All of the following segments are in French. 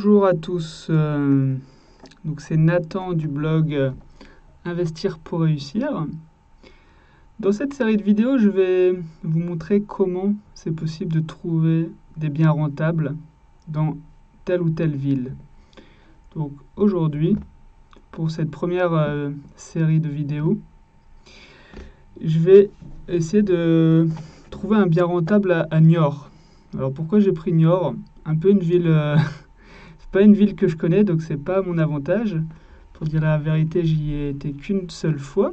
Bonjour à tous, donc c'est Nathan du blog Investir pour réussir. Dans cette série de vidéos, je vais vous montrer comment c'est possible de trouver des biens rentables dans telle ou telle ville. Donc aujourd'hui, pour cette première série de vidéos, je vais essayer de trouver un bien rentable à Niort. Alors pourquoi j'ai pris Niort? Un peu une ville... c'est pas une ville que je connais, donc c'est pas mon avantage. Pour dire la vérité, j'y ai été qu'une seule fois.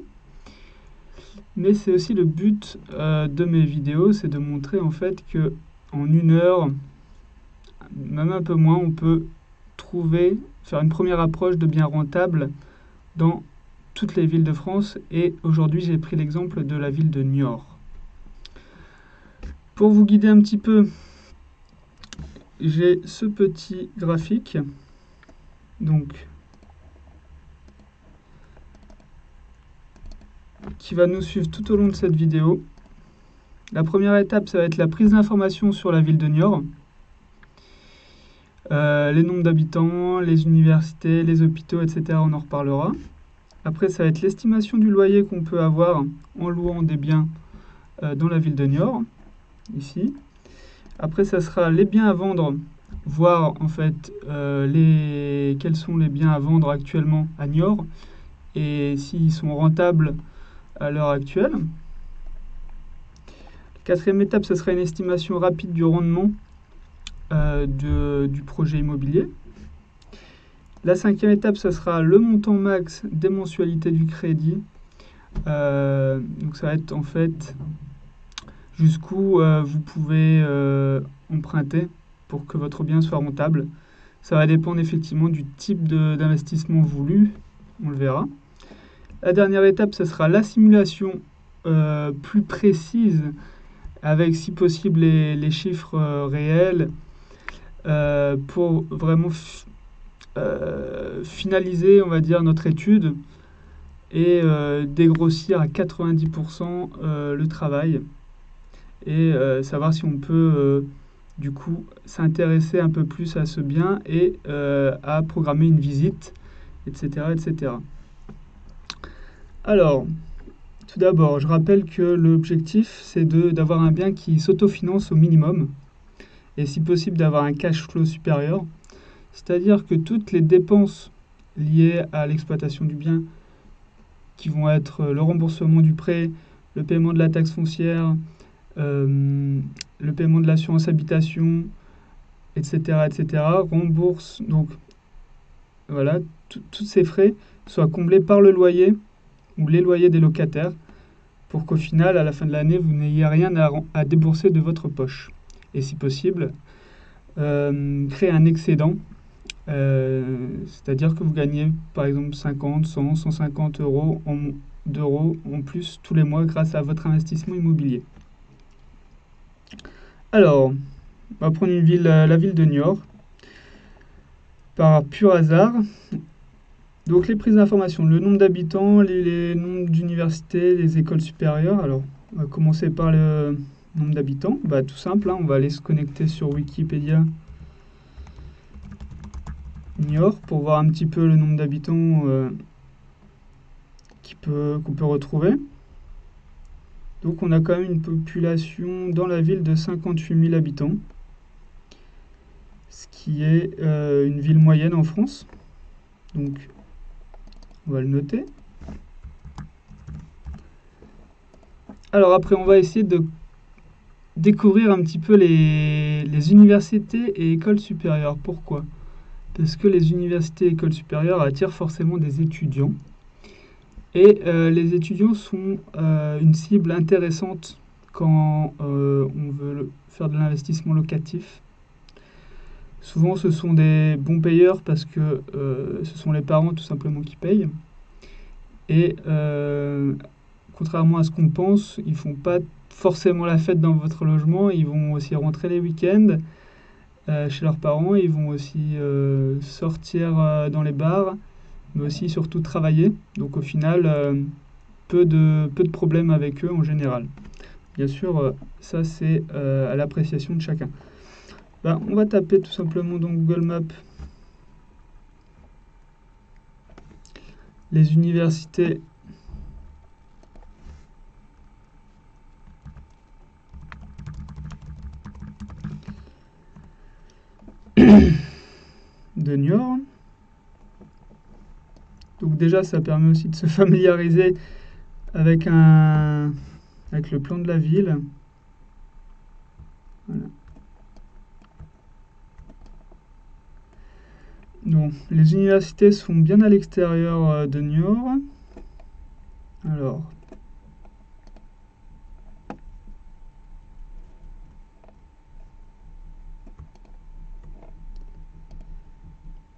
Mais c'est aussi le but de mes vidéos, c'est de montrer en fait que en 1 heure, même un peu moins, on peut faire une première approche de biens rentables dans toutes les villes de France. Et aujourd'hui, j'ai pris l'exemple de la ville de Niort. Pour vous guider un petit peu, j'ai ce petit graphique. Donc, qui va nous suivre tout au long de cette vidéo. La première étape, ça va être la prise d'informations sur la ville de Niort. Les nombres d'habitants, les universités, les hôpitaux, etc. On en reparlera. Après, ça va être l'estimation du loyer qu'on peut avoir en louant des biens dans la ville de Niort, ici. Après, ça sera les biens à vendre, voir en fait quels sont les biens à vendre actuellement à Niort et s'ils sont rentables à l'heure actuelle. Quatrième étape, ce sera une estimation rapide du rendement du projet immobilier. La cinquième étape, ce sera le montant max des mensualités du crédit. Donc ça va être en fait jusqu'où vous pouvez emprunter pour que votre bien soit rentable. Ça va dépendre effectivement du type d'investissement voulu, on le verra. La dernière étape, ce sera la simulation plus précise avec si possible les chiffres réels pour vraiment finaliser, on va dire, notre étude et dégrossir à 90% le travail et savoir si on peut du coup s'intéresser un peu plus à ce bien et à programmer une visite, etc. etc. Alors, tout d'abord, je rappelle que l'objectif, c'est d'avoir un bien qui s'autofinance au minimum et si possible d'avoir un cash flow supérieur, c'est-à-dire que toutes les dépenses liées à l'exploitation du bien, qui vont être le remboursement du prêt, le paiement de la taxe foncière, le paiement de l'assurance habitation, etc., etc., remboursent, donc voilà, tous ces frais soient comblés par le loyer ou les loyers des locataires pour qu'au final, à la fin de l'année, vous n'ayez rien à débourser de votre poche. Et si possible, créer un excédent, c'est-à-dire que vous gagnez par exemple 50, 100, 150 d'euros en plus tous les mois grâce à votre investissement immobilier. Alors, on va prendre la ville de Niort par pur hasard. Donc les prises d'informations, le nombre d'habitants, les nombres d'universités, les écoles supérieures. Alors, on va commencer par le nombre d'habitants. Bah, tout simple, hein, on va aller se connecter sur Wikipédia Niort pour voir un petit peu le nombre d'habitants qu'on peut retrouver. Donc on a quand même une population dans la ville de 58 000 habitants, ce qui est une ville moyenne en France. Donc on va le noter. Alors après, on va essayer de découvrir un petit peu les universités et écoles supérieures. Pourquoi? Parce que les universités et écoles supérieures attirent forcément des étudiants. Et les étudiants sont une cible intéressante quand on veut faire de l'investissement locatif. Souvent, ce sont des bons payeurs parce que ce sont les parents tout simplement qui payent. Et contrairement à ce qu'on pense, ils ne font pas forcément la fête dans votre logement. Ils vont aussi rentrer les week-ends chez leurs parents. Ils vont aussi sortir dans les bars, mais aussi surtout travailler. Donc au final, peu de problèmes avec eux en général. Bien sûr, ça c'est à l'appréciation de chacun. On va taper tout simplement dans Google Maps les universités de Niort. Donc déjà, ça permet aussi de se familiariser avec le plan de la ville. Voilà. Donc, les universités sont bien à l'extérieur de Niort. Alors,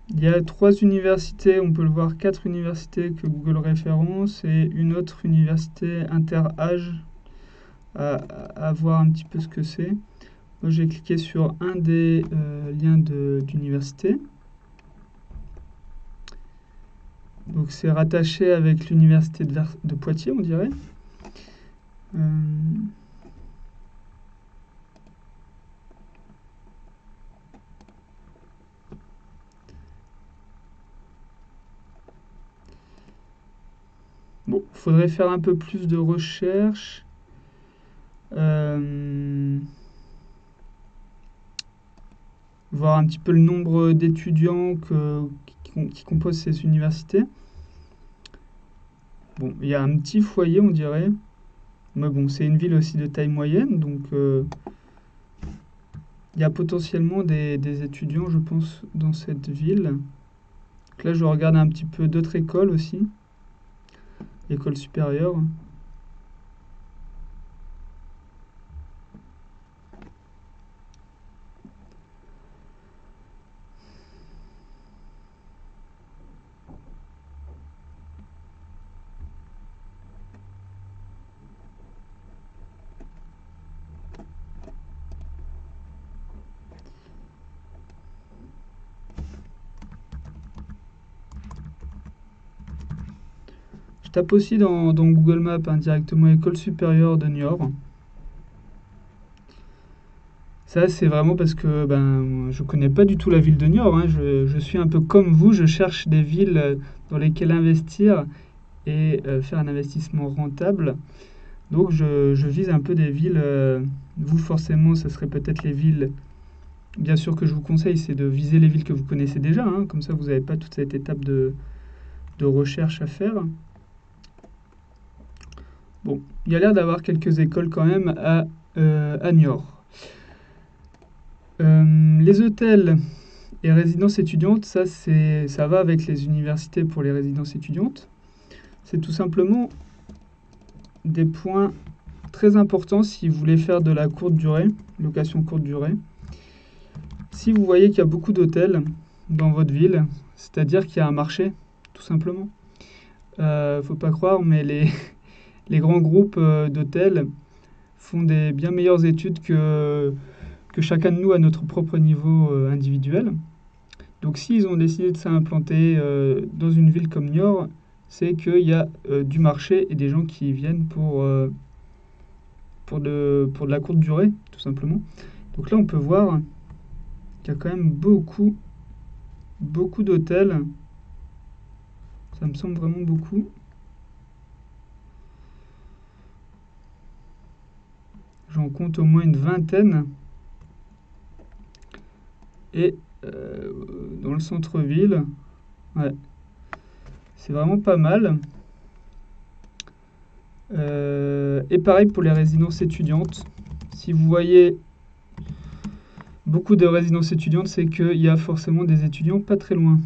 il y a 3 universités, on peut le voir, 4 universités que Google référence et une autre université inter-âge à voir un petit peu ce que c'est. Moi, j'ai cliqué sur un des liens d'université. Donc, c'est rattaché avec l'université de Poitiers, on dirait. Bon, faudrait faire un peu plus de recherche. Voir un petit peu le nombre d'étudiants qui composent ces universités. Bon, il y a un petit foyer, on dirait. Mais bon, c'est une ville aussi de taille moyenne, donc il y a potentiellement des étudiants, je pense, dans cette ville. Donc là, je regarde un petit peu d'autres écoles aussi. Écoles supérieures. Je tape aussi dans Google Maps directement École supérieure de Niort. Ça, c'est vraiment parce que je connais pas du tout la ville de Niort. Hein. Je suis un peu comme vous, je cherche des villes dans lesquelles investir et faire un investissement rentable. Donc je vise un peu des villes. Vous, forcément, ça serait peut-être les villes. Bien sûr que je vous conseille, c'est de viser les villes que vous connaissez déjà. Hein. Comme ça, vous n'avez pas toute cette étape de recherche à faire. Bon, il y a l'air d'avoir quelques écoles quand même à Niort. Les hôtels et résidences étudiantes, ça va avec les universités pour les résidences étudiantes. C'est tout simplement des points très importants si vous voulez faire de la courte durée, location courte durée. Si vous voyez qu'il y a beaucoup d'hôtels dans votre ville, c'est-à-dire qu'il y a un marché, tout simplement. Faut pas croire, mais les grands groupes d'hôtels font des bien meilleures études que chacun de nous à notre propre niveau individuel. Donc s'ils ont décidé de s'implanter dans une ville comme Niort, c'est qu'il y a du marché et des gens qui viennent pour de la courte durée, tout simplement. Donc là, on peut voir qu'il y a quand même beaucoup d'hôtels. Ça me semble vraiment beaucoup. J'en compte au moins une vingtaine. Et dans le centre-ville, ouais, c'est vraiment pas mal. Et pareil pour les résidences étudiantes. Si vous voyez beaucoup de résidences étudiantes, c'est qu'il y a forcément des étudiants pas très loin.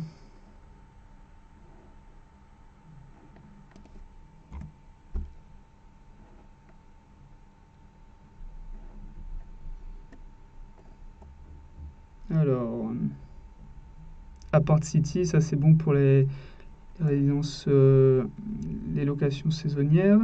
Alors, Apart City, ça c'est bon pour les résidences, les locations saisonnières.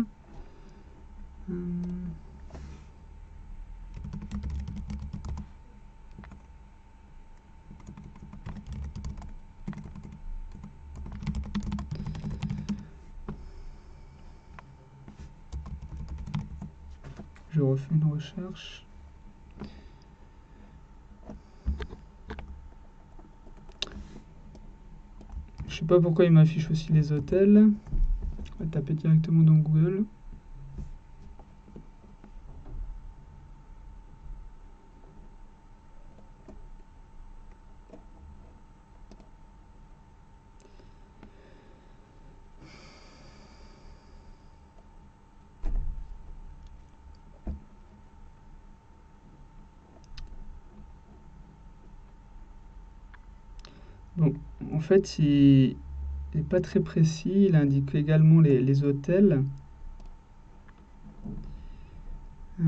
Je refais une recherche. Je sais pas pourquoi il m'affiche aussi les hôtels. On va taper directement dans Google. Bon, en fait, il n'est pas très précis. Il indique également les hôtels. Euh,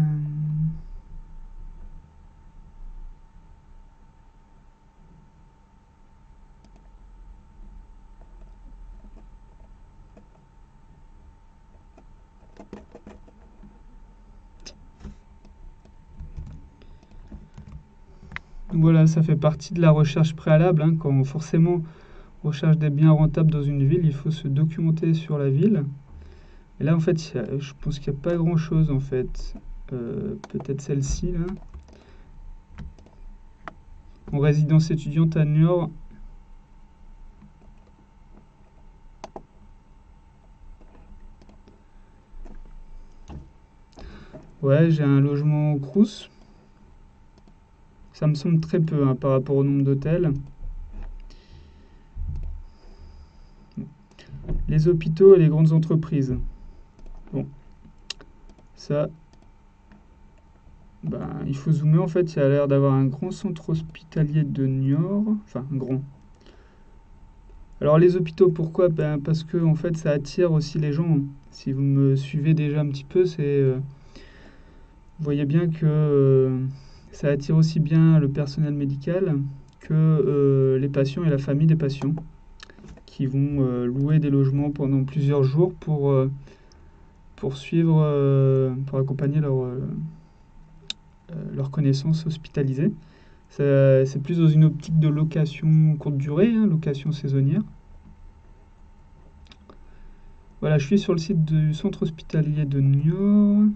donc voilà, ça fait partie de la recherche préalable, hein. Quand forcément on recherche des biens rentables dans une ville, il faut se documenter sur la ville. Et là, en fait, je pense qu'il n'y a pas grand-chose, en fait. Peut-être celle-ci, là. En résidence étudiante à Niort. Ouais, j'ai un logement au Crous. Ça me semble très peu, hein, par rapport au nombre d'hôtels. Les hôpitaux et les grandes entreprises. Bon, ça, ben, il faut zoomer. En fait, il y a l'air d'avoir un grand centre hospitalier de Niort. Enfin, un grand. Alors, les hôpitaux, pourquoi? Ben, parce que, en fait, ça attire aussi les gens. Si vous me suivez déjà un petit peu, vous voyez bien que ça attire aussi bien le personnel médical que les patients et la famille des patients qui vont louer des logements pendant plusieurs jours pour suivre, pour accompagner leur connaissance hospitalisée. C'est plus dans une optique de location courte durée, hein, location saisonnière. Voilà, je suis sur le site du centre hospitalier de Niort.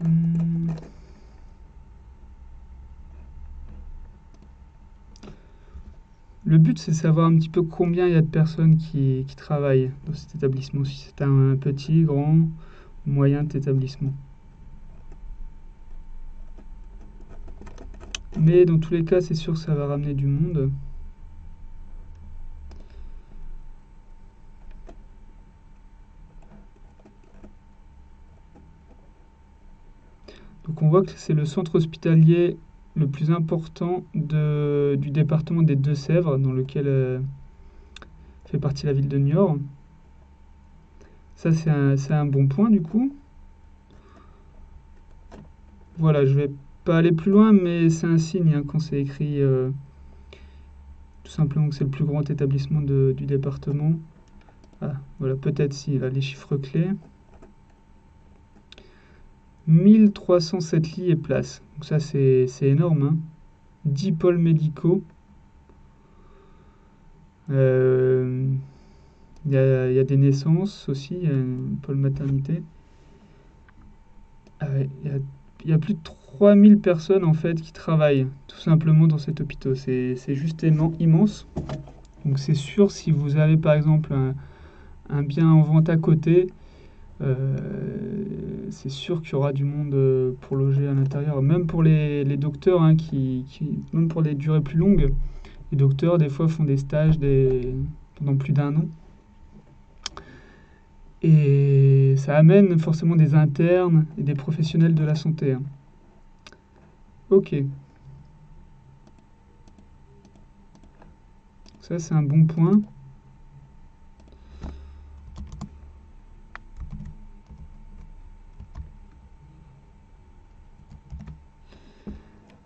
Hum, Le but, c'est de savoir un petit peu combien il y a de personnes qui travaillent dans cet établissement, si c'est un petit, grand, moyen établissement. Mais dans tous les cas, c'est sûr que ça va ramener du monde. Donc on voit que c'est le centre hospitalier le plus important du département des Deux-Sèvres, dans lequel fait partie la ville de Niort. Ça, c'est un bon point du coup. Voilà, je vais pas aller plus loin, mais c'est un signe, hein, quand c'est écrit tout simplement que c'est le plus grand établissement du département. Ah, voilà, peut-être si, là, les chiffres clés. 1307 lits et places. Donc ça, c'est énorme, hein. 10 pôles médicaux. Euh, il y a des naissances aussi, il y a un pôle maternité. Ah ouais, il y a plus de 3000 personnes en fait qui travaillent tout simplement dans cet hôpital. C'est juste immense. Donc c'est sûr, si vous avez par exemple un bien en vente à côté, euh, c'est sûr qu'il y aura du monde pour loger à l'intérieur. Même pour les docteurs, hein, même pour des durées plus longues, les docteurs des fois font des stages pendant plus d'un an. Et ça amène forcément des internes et des professionnels de la santé, hein. Ok, ça c'est un bon point.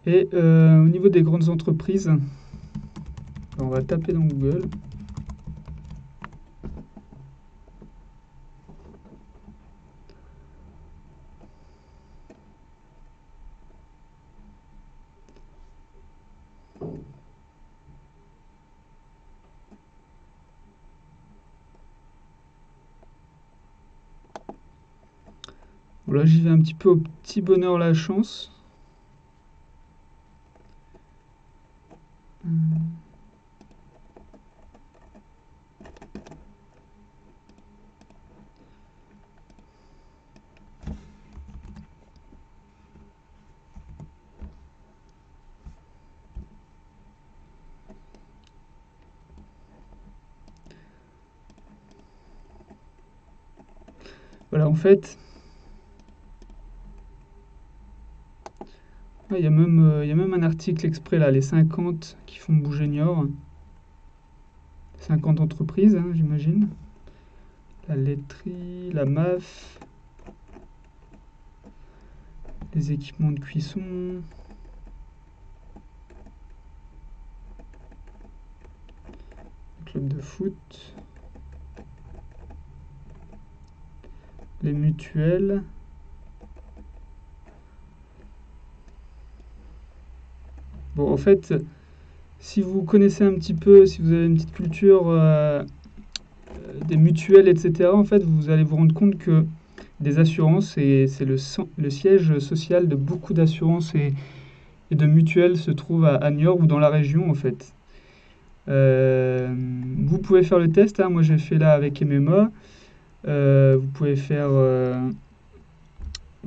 Et au niveau des grandes entreprises, on va taper dans Google. Bon, Là, j'y vais un petit peu au petit bonheur la chance. Voilà, en fait, il y a même un article exprès là, les 50 qui font bouger Niort. 50 entreprises, hein, j'imagine. La laiterie, la MAF, les équipements de cuisson, le club de foot, les mutuelles. Bon, en fait, si vous connaissez un petit peu, si vous avez une petite culture des mutuelles, etc., en fait, vous allez vous rendre compte que des assurances, c'est le siège social de beaucoup d'assurances et de mutuelles se trouve à Niort ou dans la région, en fait. Vous pouvez faire le test, hein, moi j'ai fait là avec MMA. Vous pouvez faire...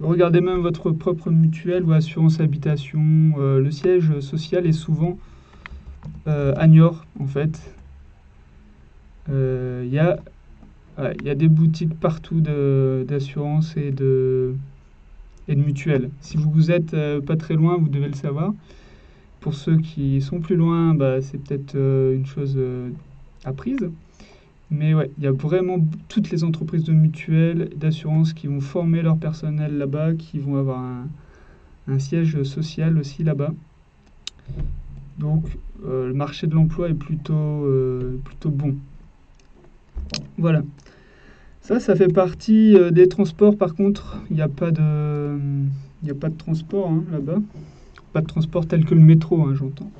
regardez même votre propre mutuelle ou assurance habitation. Le siège social est souvent à Niort, en fait. Il y a des boutiques partout d'assurance et de mutuelles. Si vous êtes pas très loin, vous devez le savoir. Pour ceux qui sont plus loin, bah, c'est peut-être une chose apprise. Mais ouais, il y a vraiment toutes les entreprises de mutuelles, d'assurance qui vont former leur personnel là-bas, qui vont avoir un siège social aussi là-bas. Donc le marché de l'emploi est plutôt bon. Voilà. Ça fait partie des transports. Par contre, il n'y a pas de transport hein, là-bas. Pas de transport tel que le métro, hein, j'entends.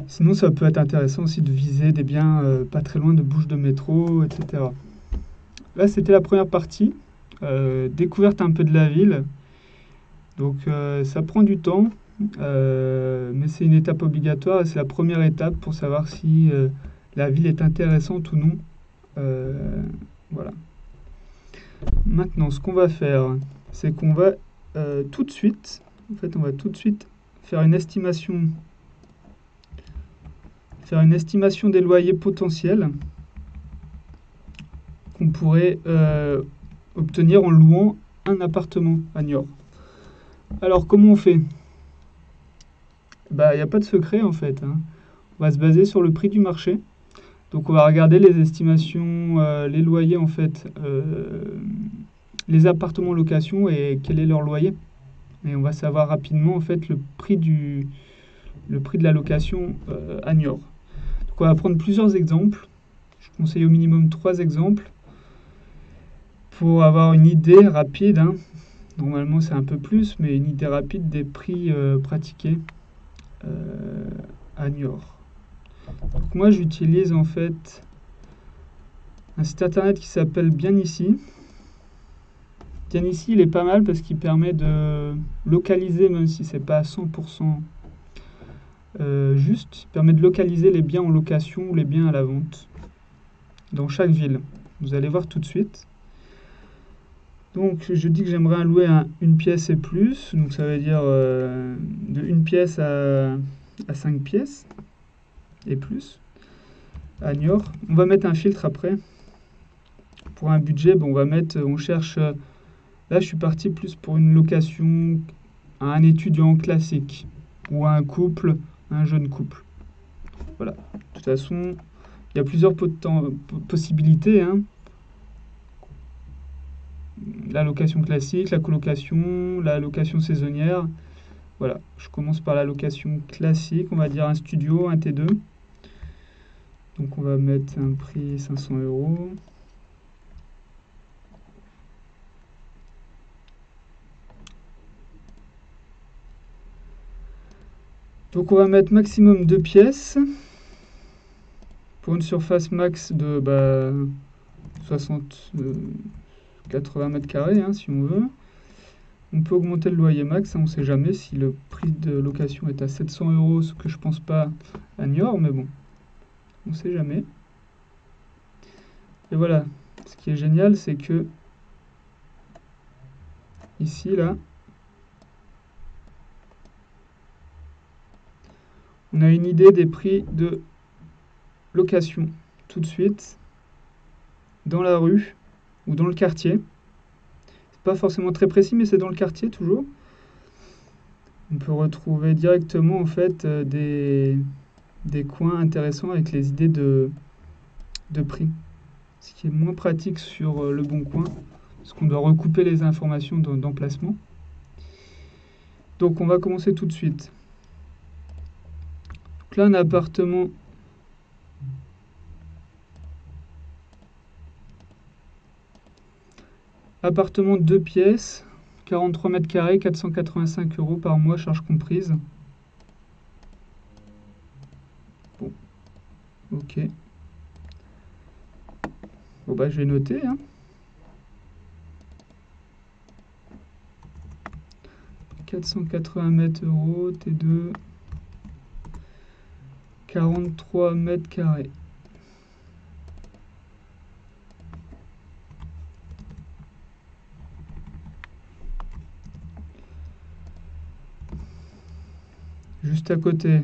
Sinon, ça peut être intéressant aussi de viser des biens pas très loin de bouches de métro, etc. Là, c'était la première partie. Découverte un peu de la ville. Donc, ça prend du temps, mais c'est une étape obligatoire et c'est la première étape pour savoir si la ville est intéressante ou non. Voilà. Maintenant, ce qu'on va faire, c'est qu'on va tout de suite, on va tout de suite faire une estimation des loyers potentiels qu'on pourrait obtenir en louant un appartement à Niort. Alors, comment on fait? Bah, il n'y a pas de secret en fait, hein. On va se baser sur le prix du marché. Donc, on va regarder les estimations, les loyers en fait, les appartements en location et quel est leur loyer. Et on va savoir rapidement en fait le prix de la location à Niort. Donc, on va prendre plusieurs exemples. Je conseille au minimum 3 exemples pour avoir une idée rapide, hein. Normalement, c'est un peu plus, mais une idée rapide des prix pratiqués à Niort. Donc moi, j'utilise en fait un site internet qui s'appelle Bien Ici. Bien Ici, il est pas mal parce qu'il permet de localiser, même si c'est pas à 100% juste, il permet de localiser les biens en location ou les biens à la vente dans chaque ville. Vous allez voir tout de suite. Donc, je dis que j'aimerais louer une pièce et plus. Donc, ça veut dire de une pièce à 5 pièces et plus à Niort. On va mettre un filtre après. Pour un budget, bon, on cherche. Là, je suis parti plus pour une location à un étudiant classique ou à un couple, un jeune couple. Voilà. De toute façon, il y a plusieurs possibilités, hein. La location classique, la colocation, la location saisonnière. Voilà, je commence par la location classique, on va dire un studio, un T2. Donc on va mettre un prix 500 €. Donc on va mettre maximum 2 pièces pour une surface max de 60 80 mètres carrés, hein, si on veut. On peut augmenter le loyer max, hein, on ne sait jamais si le prix de location est à 700 euros, ce que je pense pas à Niort, mais bon, on ne sait jamais. Et voilà, ce qui est génial, c'est que ici, là, on a une idée des prix de location tout de suite dans la rue ou dans le quartier. C'est pas forcément très précis, mais c'est dans le quartier toujours. On peut retrouver directement en fait des coins intéressants avec les idées de prix. Ce qui est moins pratique sur le bon coin, parce qu'on doit recouper les informations d'emplacement. Donc on va commencer tout de suite. Donc là, un appartement 2 pièces, 43 mètres carrés, 485 euros par mois, charges comprises. Bon, ok. Bon bah je vais noter, hein. 480 mètres euros, T2, 43 mètres carrés. Juste à côté,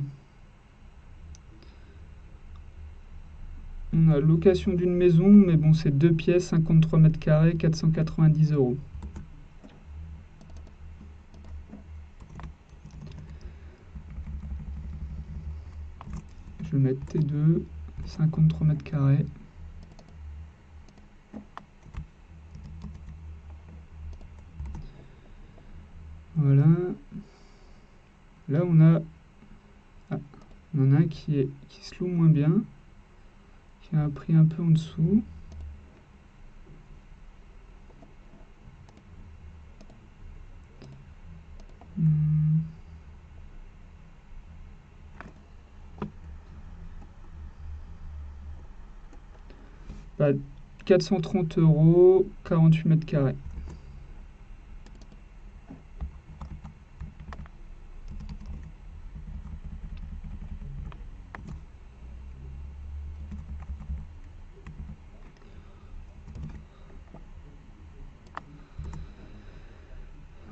on a location d'une maison, mais bon, c'est 2 pièces, 53 mètres carrés, 490 euros. Je vais mettre T2, 53 mètres carrés. Voilà. Là, on en a un qui se loue moins bien, qui a un prix un peu en dessous. Bah, 430 euros, 48 mètres carrés.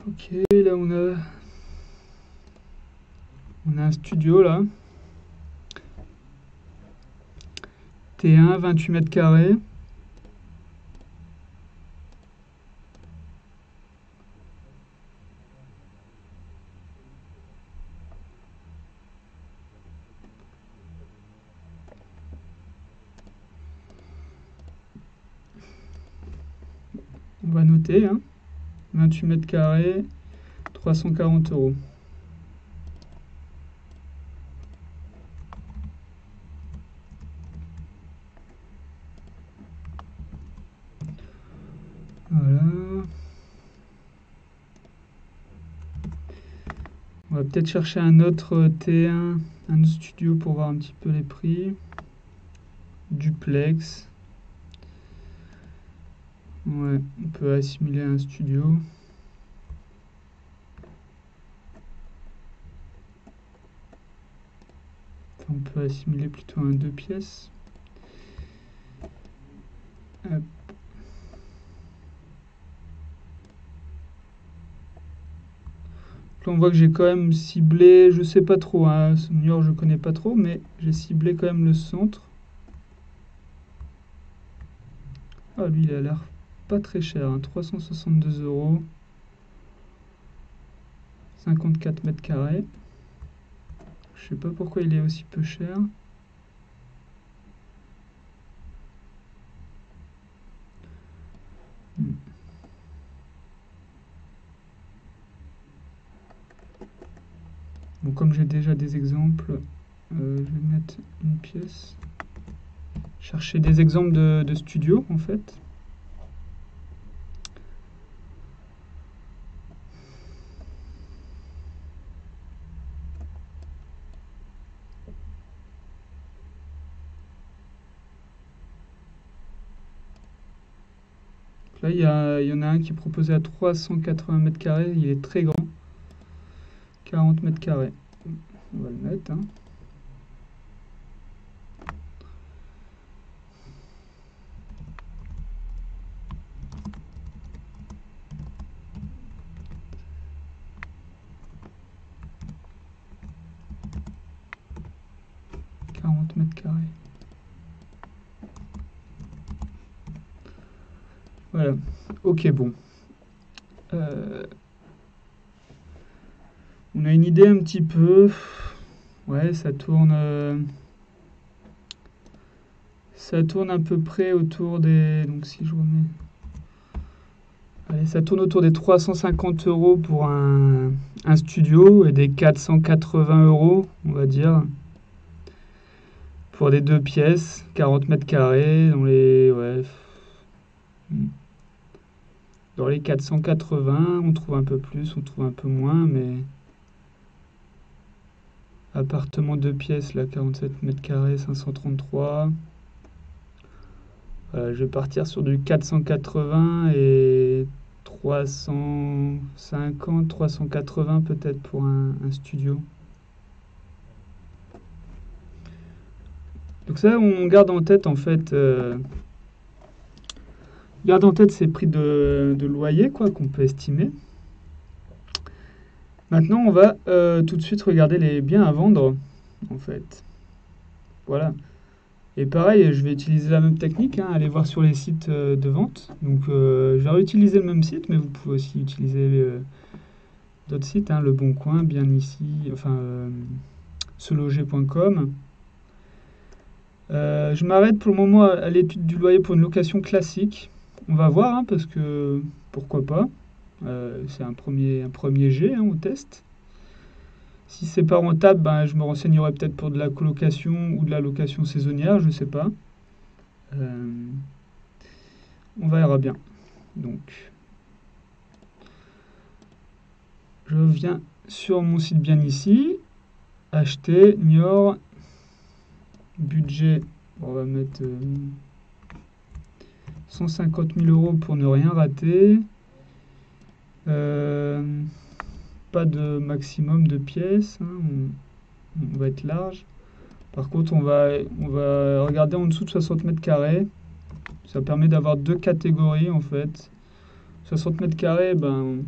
Ok, là on a un studio là. T1, 28 mètres carrés. On va noter, hein. 28 mètres carrés, 340 euros. Voilà. On va peut-être chercher un autre T1, un autre studio pour voir un petit peu les prix. Duplex. Ouais, on peut assimiler un studio. Enfin, on peut assimiler plutôt un 2 pièces. Hop. Là, on voit que j'ai quand même ciblé, je sais pas trop, hein, Niort je connais pas trop, mais j'ai ciblé quand même le centre. Ah, lui, il a l'air pas très cher, hein, 362 euros. 54 mètres carrés. Je sais pas pourquoi il est aussi peu cher. Bon, comme j'ai déjà des exemples, je vais mettre une pièce. Chercher des exemples de studios en fait. Là, il y en a un qui est proposé à 380 mètres carrés. Il est très grand. 40 mètres carrés. On va le mettre. Hein. Mètres carrés. Voilà. Ok, bon. On a une idée un petit peu. Ouais, ça tourne à peu près autour des... Donc si je remets... Allez, ça tourne autour des 350 € pour un studio et des 480 €, on va dire. Pour des 2 pièces, 40 mètres carrés, dans les... Ouais. Dans les 480, on trouve un peu plus, on trouve un peu moins, mais... Appartement 2 pièces, là, 47 mètres carrés, 533. Je vais partir sur du 480 et 350, 380 peut-être pour un studio. Donc ça, on garde en tête en fait... garde en tête ces prix de loyer quoi, qu'on peut estimer. Maintenant, on va tout de suite regarder les biens à vendre, en fait. Voilà. Et pareil, je vais utiliser la même technique, hein, aller voir sur les sites de vente. Donc, je vais réutiliser le même site, mais vous pouvez aussi utiliser d'autres sites, hein, Le Bon Coin, Bien Ici, enfin, seloger.com. Je m'arrête pour le moment à l'étude du loyer pour une location classique. On va voir, hein, parce que pourquoi pas. C'est un premier jet, hein, on teste. Si c'est pas rentable, ben, je me renseignerai peut-être pour de la colocation ou de la location saisonnière, je sais pas. On verra bien. Donc, je viens sur mon site Bien Ici. Acheter, Niort, budget, on va mettre 150 000 € pour ne rien rater. Pas de maximum de pièces, hein, on va être large. Par contre, on va regarder en dessous de 60 mètres carrés. Ça permet d'avoir deux catégories en fait. 60 mètres carrés, ben,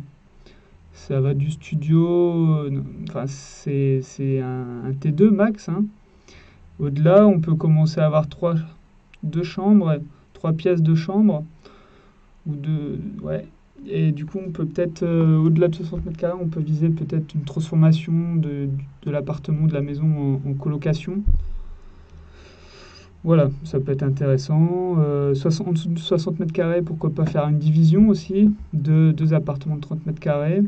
ça va du studio, enfin c'est un T2 max. Hein. Au-delà, on peut commencer à avoir deux chambres, 3 pièces de chambre. Ou deux, ouais. Et du coup, on peut peut-être, au-delà de 60 mètres carrés, on peut viser peut-être une transformation de l'appartement, de la maison en colocation. Voilà, ça peut être intéressant. En dessous de 60 mètres carrés, pourquoi pas faire une division aussi, deux appartements de 30 mètres carrés.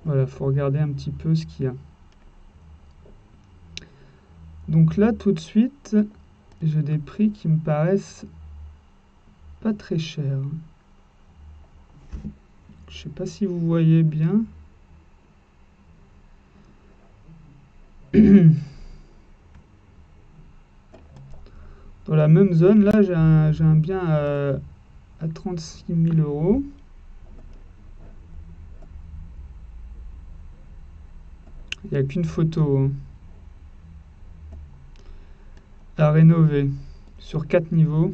Voilà, il faut regarder un petit peu ce qu'il y a. Donc là, tout de suite, j'ai des prix qui me paraissent pas très chers. Je sais pas si vous voyez bien. Dans la même zone, là, j'ai un bien à 36 000 €. Il n'y a qu'une photo, hein, à rénover sur 4 niveaux.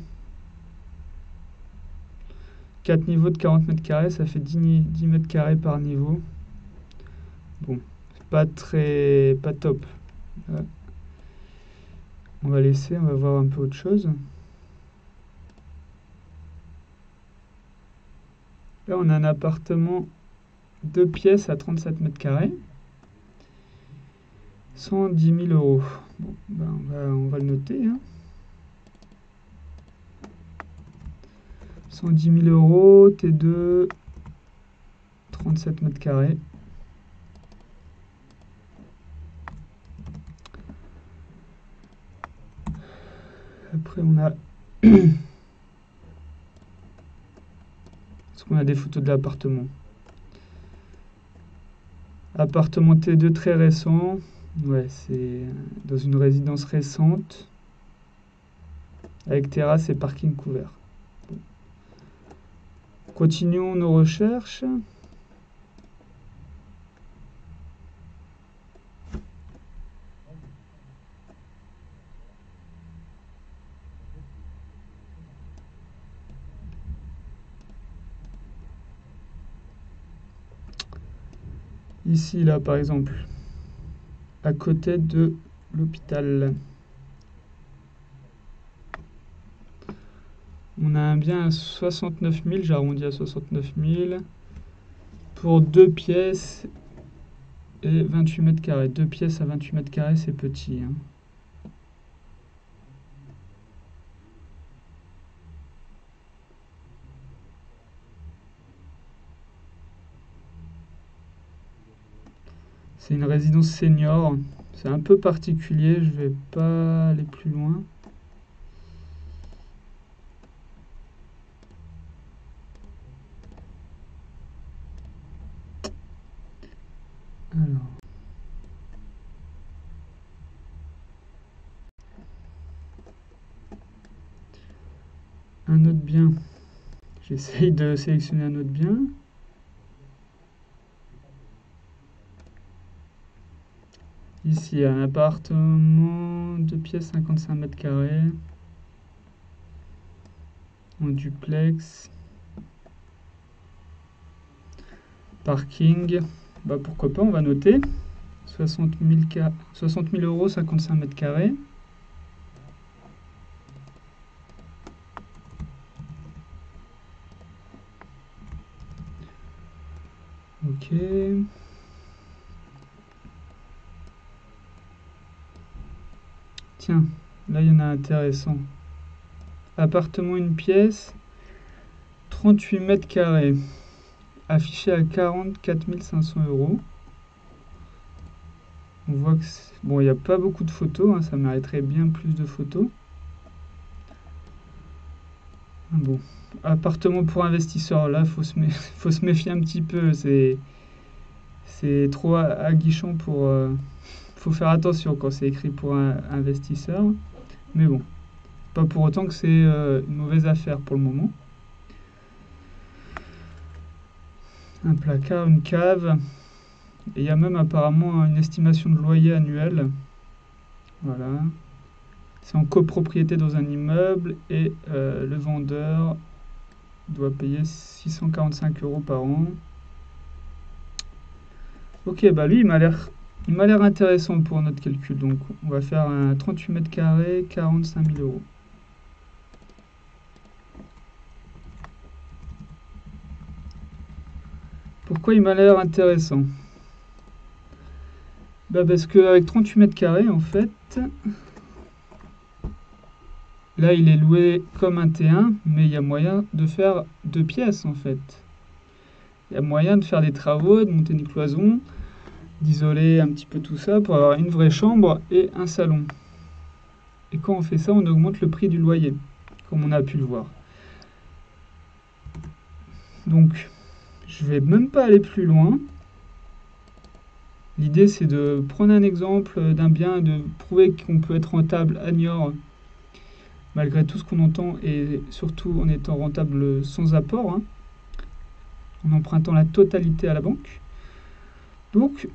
4 niveaux de 40 mètres carrés, ça fait 10 mètres carrés par niveau. Bon, pas top. Ouais. On va laisser, on va voir un peu autre chose. Là, on a un appartement 2 pièces à 37 mètres carrés. 110 000 €. Bon, ben on va le noter. Hein. 110 000 €, T2, 37 mètres carrés. Après, on a... Est-ce qu'on a des photos de l'appartement? Appartement T2 très récent. Ouais, c'est dans une résidence récente. Avec terrasse et parking couvert. Bon. Continuons nos recherches. Ici, là, par exemple, à côté de l'hôpital. On a un bien à 69 000, j'arrondis à 69 000, pour 2 pièces et 28 mètres carrés. 2 pièces à 28 mètres carrés, c'est petit, hein. C'est une résidence senior. C'est un peu particulier, je vais pas aller plus loin. Alors. Un autre bien. J'essaye de sélectionner un autre bien. Ici, un appartement, 2 pièces, 55 mètres carrés. En duplex. Parking. Bah pourquoi pas, on va noter. 60 000 euros, 55 mètres carrés. Ok. Tiens, là il y en a un intéressant. Appartement une pièce, 38 mètres carrés. Affiché à 44 500 euros. On voit que bon, il n'y a pas beaucoup de photos, hein, ça mériterait bien plus de photos. Bon, appartement pour investisseurs, là, faut se méfier un petit peu. C'est trop aguichant pour. Faut faire attention quand c'est écrit pour un investisseur. Mais bon, pas pour autant que c'est une mauvaise affaire pour le moment. Un placard, une cave. Et il y a même apparemment une estimation de loyer annuel. Voilà. C'est en copropriété dans un immeuble et le vendeur doit payer 645 euros par an. Ok, bah lui, il m'a l'air intéressant pour notre calcul. Donc, on va faire un 38 mètres carrés, 45 000 euros. Pourquoi il m'a l'air intéressant? Bah parce qu'avec 38 mètres carrés, en fait, là, il est loué comme un T1, mais il y a moyen de faire 2 pièces, en fait. Il y a moyen de faire des travaux, de monter une cloison, d'isoler un petit peu tout ça pour avoir une vraie chambre et un salon. Et quand on fait ça, on augmente le prix du loyer, comme on a pu le voir. Donc, je vais même pas aller plus loin. L'idée, c'est de prendre un exemple d'un bien, de prouver qu'on peut être rentable à Niort, malgré tout ce qu'on entend, et surtout en étant rentable sans apport, hein, en empruntant la totalité à la banque. Donc,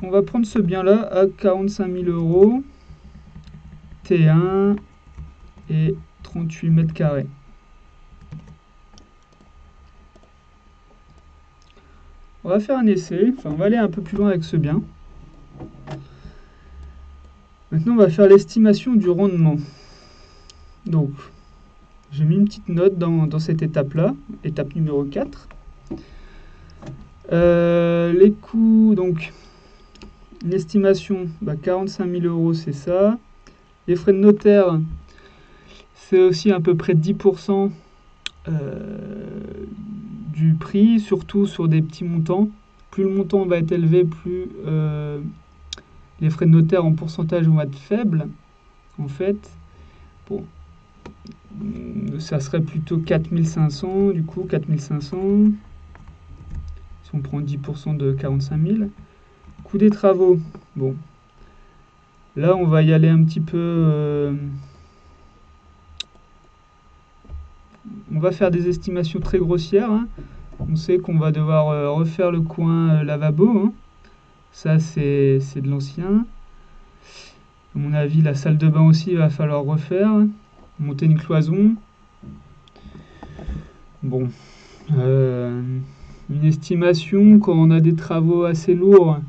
on va prendre ce bien-là à 45 000 euros, T1 et 38 mètres carrés. On va faire un essai, enfin on va aller un peu plus loin avec ce bien. Maintenant on va faire l'estimation du rendement. Donc, j'ai mis une petite note dans cette étape-là, étape numéro 4. Les coûts, donc, l'estimation, 45 000 euros, c'est ça. Les frais de notaire, c'est aussi à peu près 10% du prix, surtout sur des petits montants. Plus le montant va être élevé, plus les frais de notaire en pourcentage vont être faibles. En fait, bon, ça serait plutôt 4500, du coup, 4500. Si on prend 10% de 45 000. Coût des travaux, bon. Là, on va y aller un petit peu... on va faire des estimations très grossières, hein. On sait qu'on va devoir refaire le coin lavabo, hein. Ça, c'est de l'ancien. À mon avis, la salle de bain aussi, il va falloir refaire. Monter une cloison. Bon. Une estimation, quand on a des travaux assez lourds,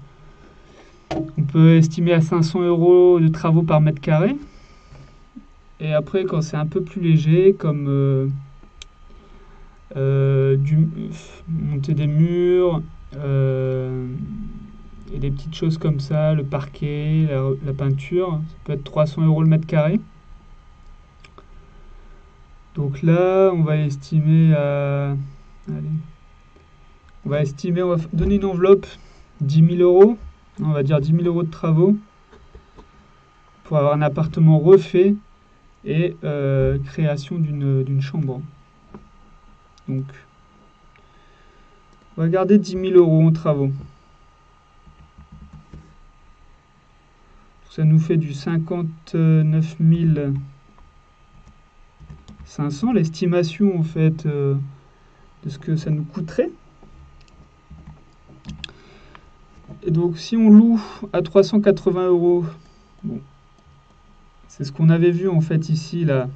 on peut estimer à 500 € de travaux par mètre carré. Et après, quand c'est un peu plus léger, comme monter des murs, et des petites choses comme ça, le parquet, la peinture, ça peut être 300 € le mètre carré. Donc là, on va estimer à... Allez, on va donner une enveloppe 10 000 €. On va dire 10 000 € de travaux pour avoir un appartement refait et création d'une chambre. Donc, on va garder 10 000 € en travaux. Ça nous fait du 59 500, l'estimation en fait de ce que ça nous coûterait. Et donc si on loue à 380 €, bon, c'est ce qu'on avait vu en fait ici là.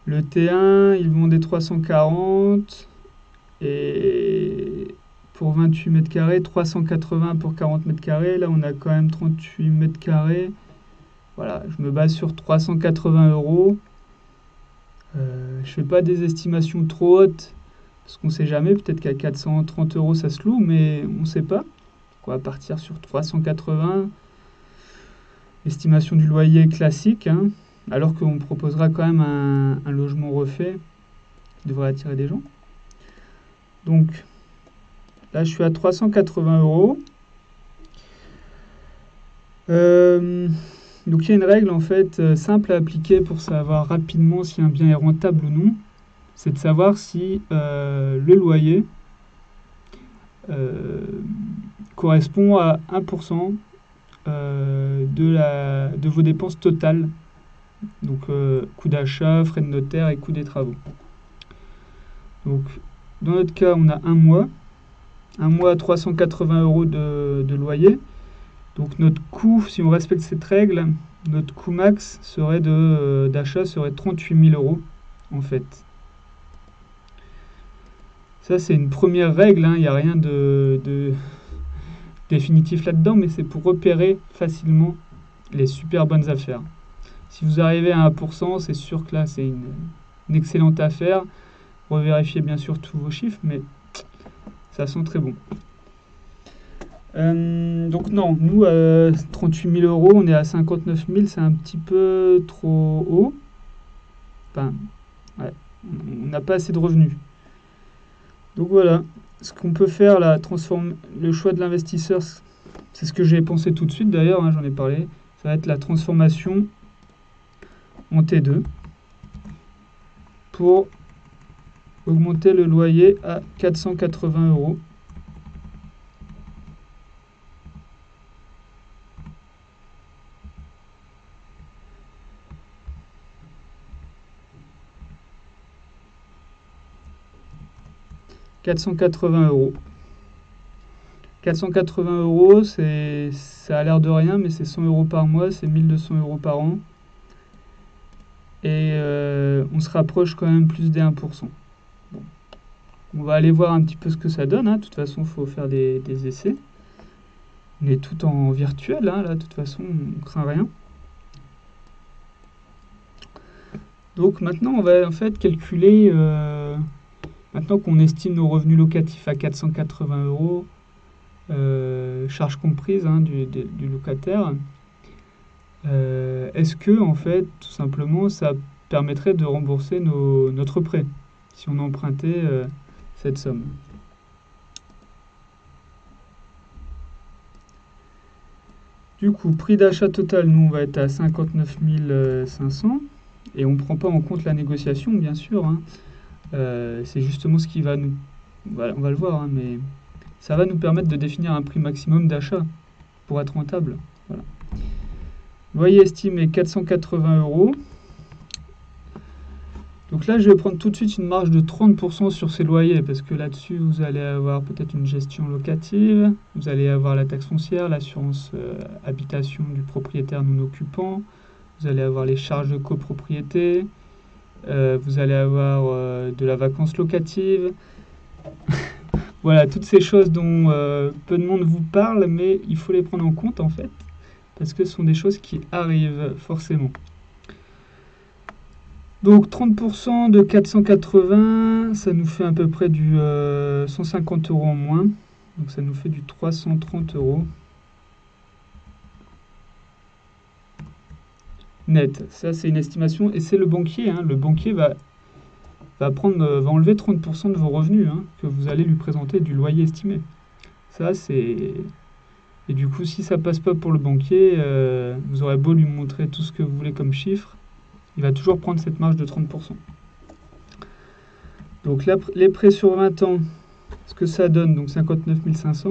Le T1, ils vendent des 340 et pour 28 mètres carrés, 380 pour 40 mètres carrés. Là, on a quand même 38 mètres carrés. Voilà, je me base sur 380 €. Je fais pas des estimations trop hautes parce qu'on sait jamais. Peut-être qu'à 430 € ça se loue, mais on sait pas. Donc, on va partir sur 380. Estimation du loyer classique, hein, alors qu'on proposera quand même un logement refait qui devrait attirer des gens. Donc là, je suis à 380 €. Donc il y a une règle en fait simple à appliquer pour savoir rapidement si un bien est rentable ou non. C'est de savoir si le loyer correspond à 1% de vos dépenses totales. Donc coût d'achat, frais de notaire et coût des travaux. Donc dans notre cas, on a un mois à 380 € de loyer. Donc notre coût, si on respecte cette règle, notre coût max serait d'achat serait 38 000 € en fait. Ça c'est une première règle, hein. Il n'y a rien de définitif là-dedans, mais c'est pour repérer facilement les super bonnes affaires. Si vous arrivez à 1%, c'est sûr que là c'est une excellente affaire. Revérifiez bien sûr tous vos chiffres, mais ça sent très bon. Donc non, nous, 38 000 €, on est à 59 000, c'est un petit peu trop haut. Enfin, ouais, on n'a pas assez de revenus. Donc voilà, ce qu'on peut faire là, le choix de l'investisseur, c'est ce que j'ai pensé tout de suite d'ailleurs, hein, j'en ai parlé. Ça va être la transformation en T2 pour augmenter le loyer à 480 €. « 480 €. 480 €, ça a l'air de rien, mais c'est 100 € par mois, c'est 1 200 € par an. Et on se rapproche quand même plus des 1%. Bon. On va aller voir un petit peu ce que ça donne, hein. De toute façon, il faut faire des essais. On est tout en virtuel, hein, là, de toute façon, on ne craint rien. Donc maintenant, on va en fait calculer, maintenant qu'on estime nos revenus locatifs à 480 €, charges comprises, hein, du locataire, est-ce que, en fait, tout simplement, ça permettrait de rembourser notre prêt, si on empruntait cette somme? Du coup, prix d'achat total, nous, on va être à 59 500. Et on ne prend pas en compte la négociation, bien sûr, hein. C'est justement ce qui va nous... Voilà, on va le voir, hein, mais ça va nous permettre de définir un prix maximum d'achat pour être rentable. Voilà. Loyer estimé 480 €. Donc là, je vais prendre tout de suite une marge de 30% sur ces loyers, parce que là-dessus, vous allez avoir peut-être une gestion locative, vous allez avoir la taxe foncière, l'assurance habitation du propriétaire non occupant, vous allez avoir les charges de copropriété, vous allez avoir de la vacance locative. Voilà, toutes ces choses dont peu de monde vous parle, mais il faut les prendre en compte en fait, parce que ce sont des choses qui arrivent forcément. Donc 30% de 480, ça nous fait à peu près du 150 € en moins. Donc ça nous fait du 330 € net. Ça c'est une estimation et c'est le banquier. Hein. Le banquier va enlever 30% de vos revenus que vous allez lui présenter du loyer estimé. Ça c'est... Et du coup si ça passe pas pour le banquier, vous aurez beau lui montrer tout ce que vous voulez comme chiffre, il va toujours prendre cette marge de 30%. Donc là, les prêts sur 20 ans, ce que ça donne, donc 59 500,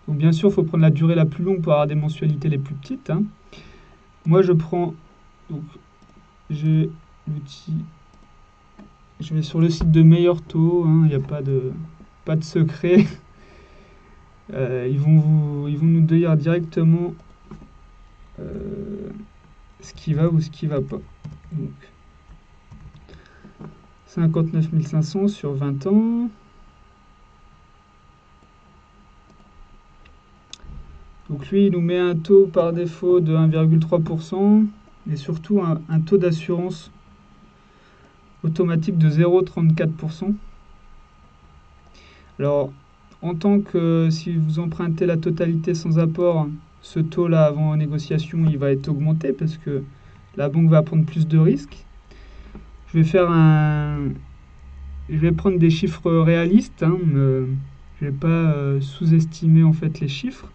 donc bien sûr, il faut prendre la durée la plus longue pour avoir des mensualités les plus petites. Hein. Moi, je prends... Donc, j'ai l'outil... Je vais sur le site de Meilleur Taux, il n'y a pas de secret. Ils vont nous dire directement ce qui va ou ce qui ne va pas. Donc, 59 500 sur 20 ans. Donc lui, il nous met un taux par défaut de 1,3% et surtout un taux d'assurance automatique de 0,34%. Alors, en tant que si vous empruntez la totalité sans apport, ce taux-là avant négociation, il va être augmenté parce que la banque va prendre plus de risques. Je vais prendre des chiffres réalistes. Je ne vais pas sous-estimer en fait les chiffres.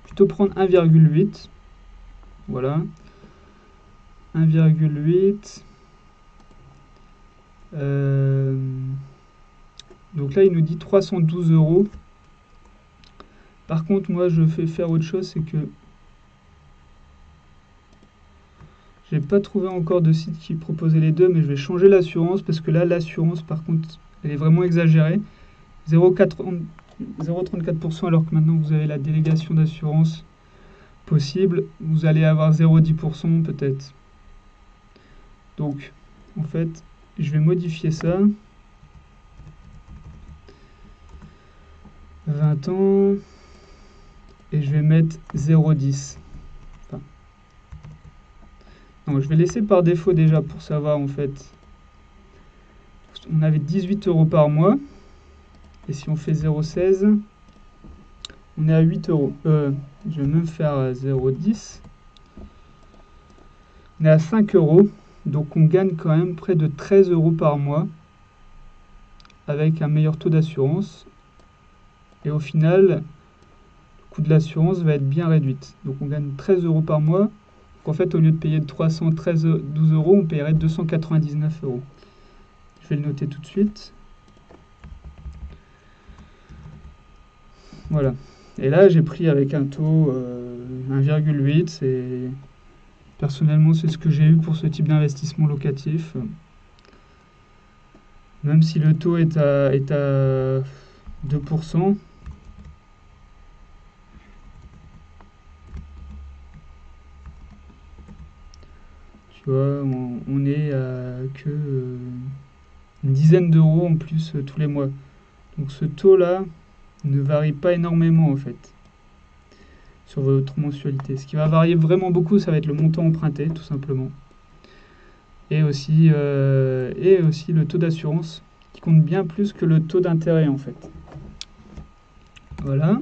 Plutôt prendre 1,8. Voilà. 1,8. Donc là, il nous dit 312 €. Par contre, moi, je fais faire autre chose, c'est que j'ai pas trouvé encore de site qui proposait les deux, mais je vais changer l'assurance, parce que là, l'assurance, par contre, elle est vraiment exagérée. 0,34%, alors que maintenant, vous avez la délégation d'assurance possible. Vous allez avoir 0,10% peut-être. Donc, en fait, je vais modifier ça. 20 ans. Et je vais mettre 0,10. Enfin, non, je vais laisser par défaut déjà pour savoir en fait. On avait 18 € par mois. Et si on fait 0,16, on est à 8 €. Je vais même faire 0,10. On est à 5 €. Donc on gagne quand même près de 13 € par mois avec un meilleur taux d'assurance. Et au final, le coût de l'assurance va être bien réduite. Donc on gagne 13 € par mois. Donc en fait, au lieu de payer 312 €, on paierait 299 €. Je vais le noter tout de suite. Voilà. Et là, j'ai pris avec un taux 1,8. Personnellement, c'est ce que j'ai eu pour ce type d'investissement locatif. Même si le taux est à 2%. Tu vois, on est à que une dizaine d'euros en plus tous les mois. Donc ce taux-là ne varie pas énormément en fait sur votre mensualité. Ce qui va varier vraiment beaucoup, ça va être le montant emprunté, tout simplement. Et aussi le taux d'assurance, qui compte bien plus que le taux d'intérêt, en fait. Voilà.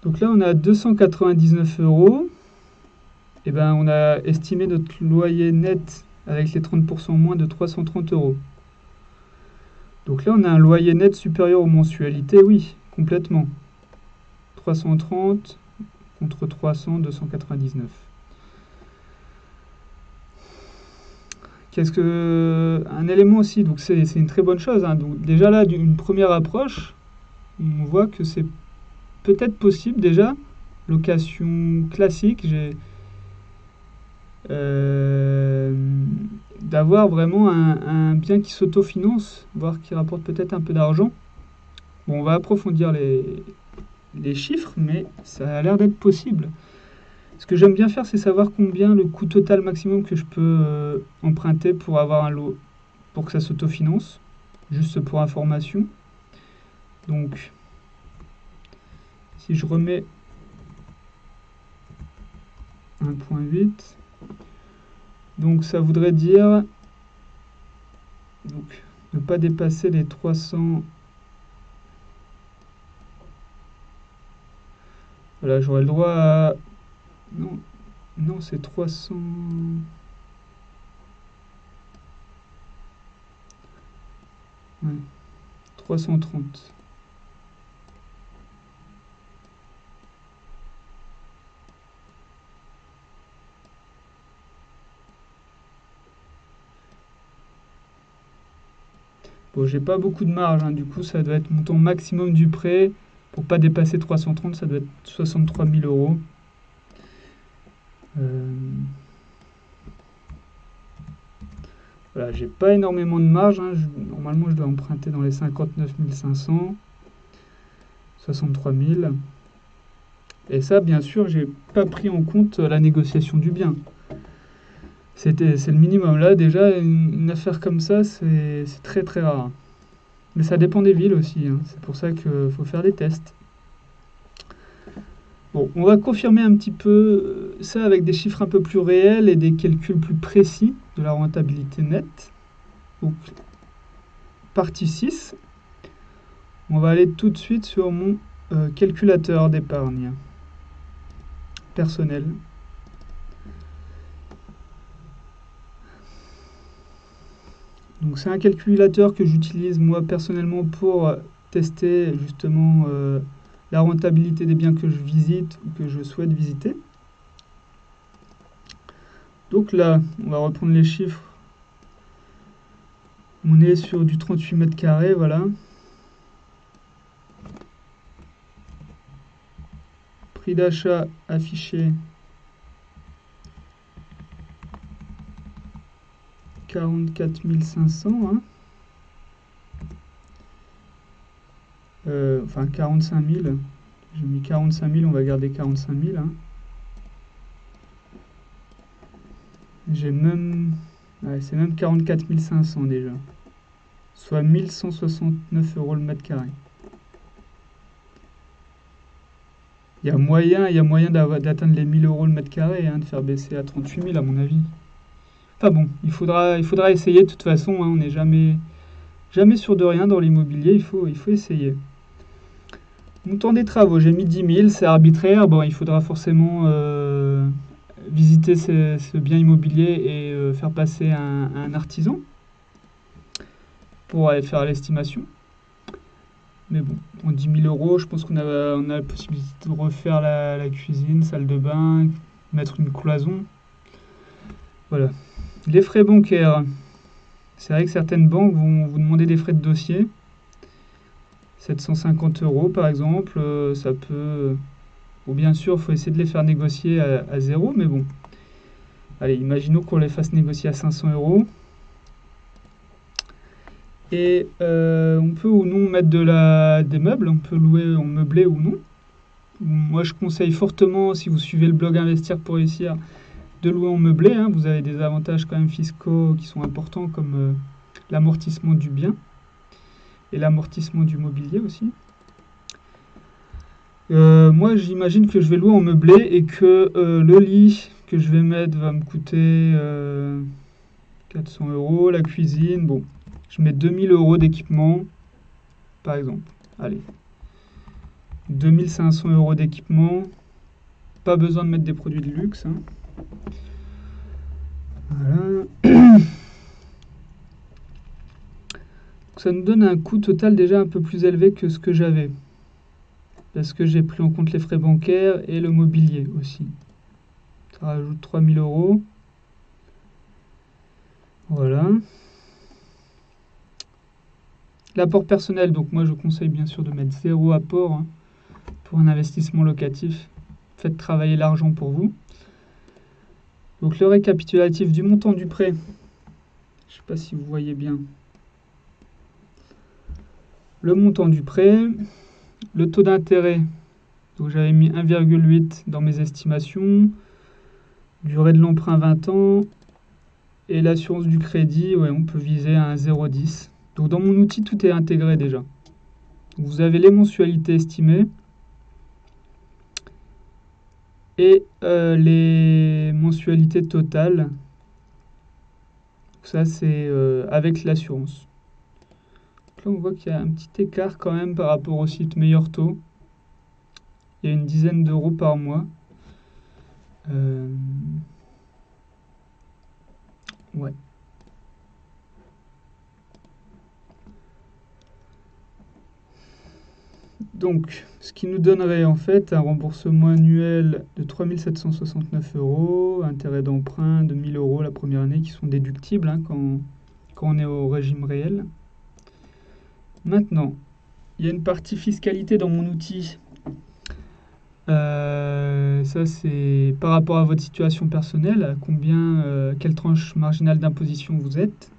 Donc là, on a 299 €. Et ben, on a estimé notre loyer net avec les 30% moins de 330 €. Donc là, on a un loyer net supérieur aux mensualités, oui, complètement. 330 contre 300, 299. Un élément aussi, donc c'est une très bonne chose. Donc déjà là, d'une première approche, on voit que c'est peut-être possible déjà. Location classique, d'avoir vraiment un bien qui s'autofinance, voire qui rapporte peut-être un peu d'argent. Bon, on va approfondir les chiffres, mais ça a l'air d'être possible. Ce que j'aime bien faire, c'est savoir combien le coût total maximum que je peux emprunter pour avoir un lot, pour que ça s'autofinance, juste pour information. Donc, si je remets 1.8, donc ça voudrait dire donc, ne pas dépasser les 300. Voilà, j'aurai le droit à... Non, non, c'est 300... Ouais, 330. Bon, j'ai pas beaucoup de marge, hein, du coup, ça doit être mon montant maximum du prêt. Pour pas dépasser 330, ça doit être 63 000 euros. Voilà, j'ai pas énormément de marge, hein. Normalement, je dois emprunter dans les 59 500, 63 000. Et ça, bien sûr, j'ai pas pris en compte la négociation du bien. C'est le minimum. Là, déjà, une affaire comme ça, c'est très très rare. Mais ça dépend des villes aussi, hein. C'est pour ça qu'il faut faire des tests. Bon, on va confirmer un petit peu ça avec des chiffres un peu plus réels et des calculs plus précis de la rentabilité nette. Donc, partie 6. On va aller tout de suite sur mon calculateur d'épargne personnel. Donc c'est un calculateur que j'utilise moi personnellement pour tester justement la rentabilité des biens que je visite ou que je souhaite visiter. Donc là, on va reprendre les chiffres. On est sur du 38 mètres carrés, voilà. Prix d'achat affiché 44 500. Hein. Enfin 45 000. J'ai mis 45 000, on va garder 45 000. Hein. J'ai même... Ouais, c'est même 44 500 déjà. Soit 1169 euros le mètre carré. Il y a moyen d'atteindre les 1000 euros le mètre carré, hein, de faire baisser à 38 000 à mon avis. Enfin bon, il faudra essayer de toute façon, hein, on n'est jamais sûr de rien dans l'immobilier, il faut essayer. Montant des travaux, j'ai mis 10 000, c'est arbitraire. Bon, il faudra forcément visiter ce bien immobilier et faire passer un artisan pour aller faire l'estimation. Mais bon, en 10 000 euros, je pense qu'on a la possibilité de refaire la cuisine, salle de bain, mettre une cloison. Voilà. Les frais bancaires. C'est vrai que certaines banques vont vous demander des frais de dossier. 750 euros par exemple, ça peut... Bon, bien sûr, il faut essayer de les faire négocier à zéro, mais bon. Allez, imaginons qu'on les fasse négocier à 500 euros. Et on peut ou non mettre des meubles, on peut louer en meublé ou non. Moi, je conseille fortement, si vous suivez le blog Investir pour réussir, de louer en meublé. Hein. Vous avez des avantages quand même fiscaux qui sont importants, comme l'amortissement du bien et l'amortissement du mobilier aussi. Moi, j'imagine que je vais louer en meublé et que le lit que je vais mettre va me coûter 400 euros. La cuisine, bon, je mets 2000 euros d'équipement, par exemple. Allez, 2500 euros d'équipement. Pas besoin de mettre des produits de luxe. Hein. Voilà. Ça nous donne un coût total déjà un peu plus élevé que ce que j'avais. Parce que j'ai pris en compte les frais bancaires et le mobilier aussi. Ça rajoute 3000 euros. Voilà. L'apport personnel, donc moi je conseille bien sûr de mettre 0 apport, hein, pour un investissement locatif. Faites travailler l'argent pour vous. Donc le récapitulatif du montant du prêt. Je sais pas si vous voyez bien. Le montant du prêt, le taux d'intérêt. Donc j'avais mis 1,8 dans mes estimations. Durée de l'emprunt 20 ans. Et l'assurance du crédit, ouais, on peut viser à un 0,10. Donc dans mon outil, tout est intégré déjà. Vous avez les mensualités estimées et les mensualités totales. Ça, c'est avec l'assurance. Là, on voit qu'il y a un petit écart quand même par rapport au site Meilleur Taux. Il y a une dizaine d'euros par mois. Ouais. Donc, ce qui nous donnerait en fait un remboursement annuel de 3 769 €, intérêt d'emprunt de 1 000 € la première année qui sont déductibles hein, quand on est au régime réel. Maintenant, il y a une partie fiscalité dans mon outil. Ça, c'est par rapport à votre situation personnelle, à quelle tranche marginale d'imposition vous êtes.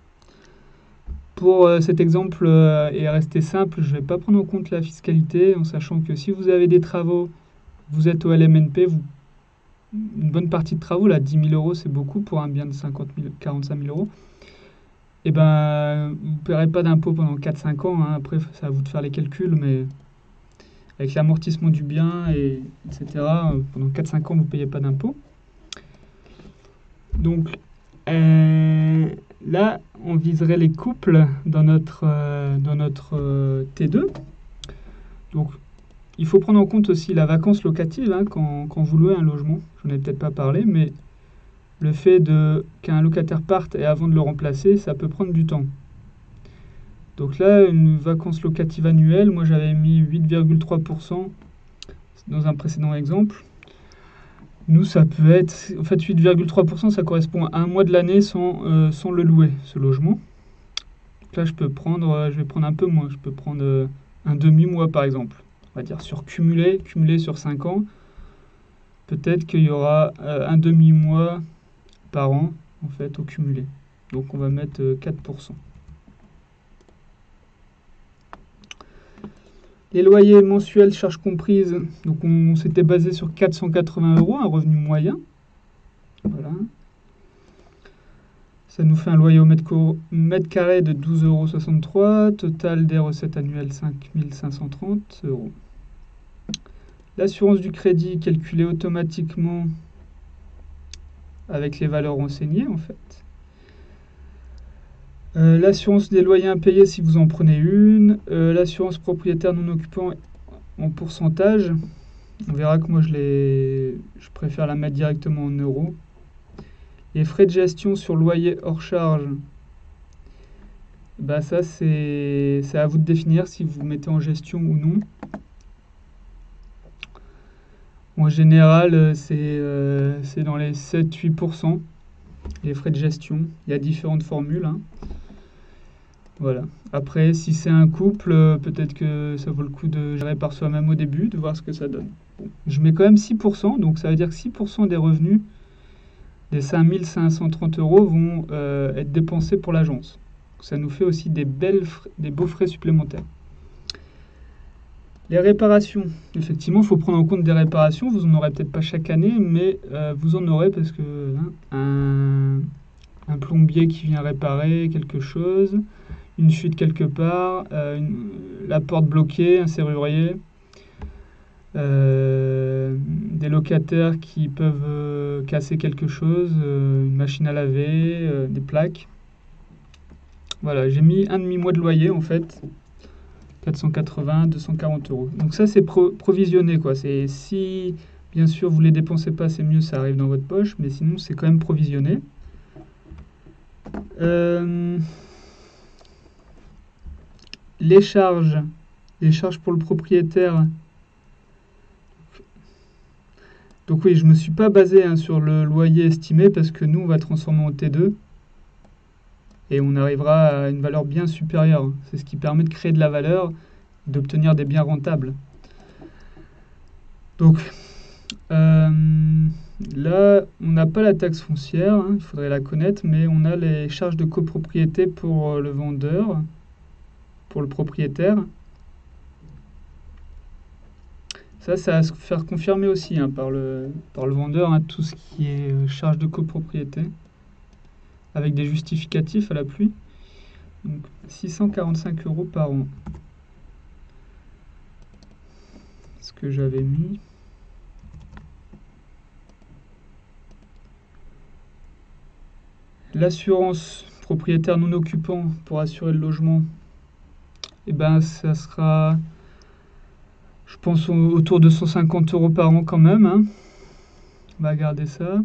Pour cet exemple et rester simple, je ne vais pas prendre en compte la fiscalité, en sachant que si vous avez des travaux, vous êtes au LMNP, une bonne partie de travaux, là, 10 000 €, c'est beaucoup pour un bien de 45 000 €. Et ben, vous ne paierez pas d'impôt pendant 4-5 ans. Hein. Après, c'est à vous de faire les calculs, mais avec l'amortissement du bien, etc., pendant 4-5 ans, vous ne payez pas d'impôt. Donc, là, on viserait les couples dans notre T2. Donc, il faut prendre en compte aussi la vacance locative hein, quand vous louez un logement. Je n'en ai peut-être pas parlé, mais le fait qu'un locataire parte et avant de le remplacer, ça peut prendre du temps. Donc là, une vacance locative annuelle, moi j'avais mis 8,3% dans un précédent exemple. Nous, ça peut être... En fait, 8,3%, ça correspond à un mois de l'année sans le louer, ce logement. Donc là, je vais prendre un peu moins. Je peux prendre un demi-mois, par exemple. On va dire cumulé sur 5 ans. Peut-être qu'il y aura un demi-mois par an, en fait, au cumulé. Donc, on va mettre 4%. Les loyers mensuels, charges comprises, donc on s'était basé sur 480 €, un revenu moyen. Voilà. Ça nous fait un loyer au mètre carré de 12,63 €, total des recettes annuelles 5 530 €. L'assurance du crédit calculée automatiquement avec les valeurs renseignées en fait. L'assurance des loyers impayés si vous en prenez une. L'assurance propriétaire non occupant en pourcentage. On verra que moi je préfère la mettre directement en euros. Les frais de gestion sur loyer hors charge. Bah ça c'est à vous de définir si vous mettez en gestion ou non. En général c'est dans les 7-8%. Les frais de gestion. Il y a différentes formules. Hein. Voilà. Après, si c'est un couple, peut-être que ça vaut le coup de gérer par soi-même au début, de voir ce que ça donne. Bon. Je mets quand même 6%, donc ça veut dire que 6% des revenus des 5 530 € vont être dépensés pour l'agence. Ça nous fait aussi des beaux frais supplémentaires. Les réparations. Effectivement, il faut prendre en compte des réparations. Vous n'en aurez peut-être pas chaque année, mais vous en aurez parce que un plombier qui vient réparer quelque chose, une fuite quelque part, la porte bloquée, un serrurier, des locataires qui peuvent casser quelque chose, une machine à laver, des plaques. Voilà, j'ai mis un demi-mois de loyer en fait, 480, 240 €. Donc ça c'est provisionné quoi. Si bien sûr vous ne les dépensez pas, c'est mieux, ça arrive dans votre poche, mais sinon c'est quand même provisionné. Les charges pour le propriétaire. Donc oui, je ne me suis pas basé sur le loyer estimé parce que nous, on va transformer en T2 et on arrivera à une valeur bien supérieure. C'est ce qui permet de créer de la valeur, d'obtenir des biens rentables. Donc, Là, on n'a pas la taxe foncière, hein, il faudrait la connaître, mais on a les charges de copropriété pour le vendeur, pour le propriétaire. Ça, c'est à se faire confirmer aussi hein, par le vendeur, hein, tout ce qui est charge de copropriété, avec des justificatifs à l'appui. Donc 645 € par an. Ce que j'avais mis. L'assurance propriétaire non occupant pour assurer le logement, eh ben, ça sera, je pense, autour de 150 € par an quand même. Hein. On va garder ça.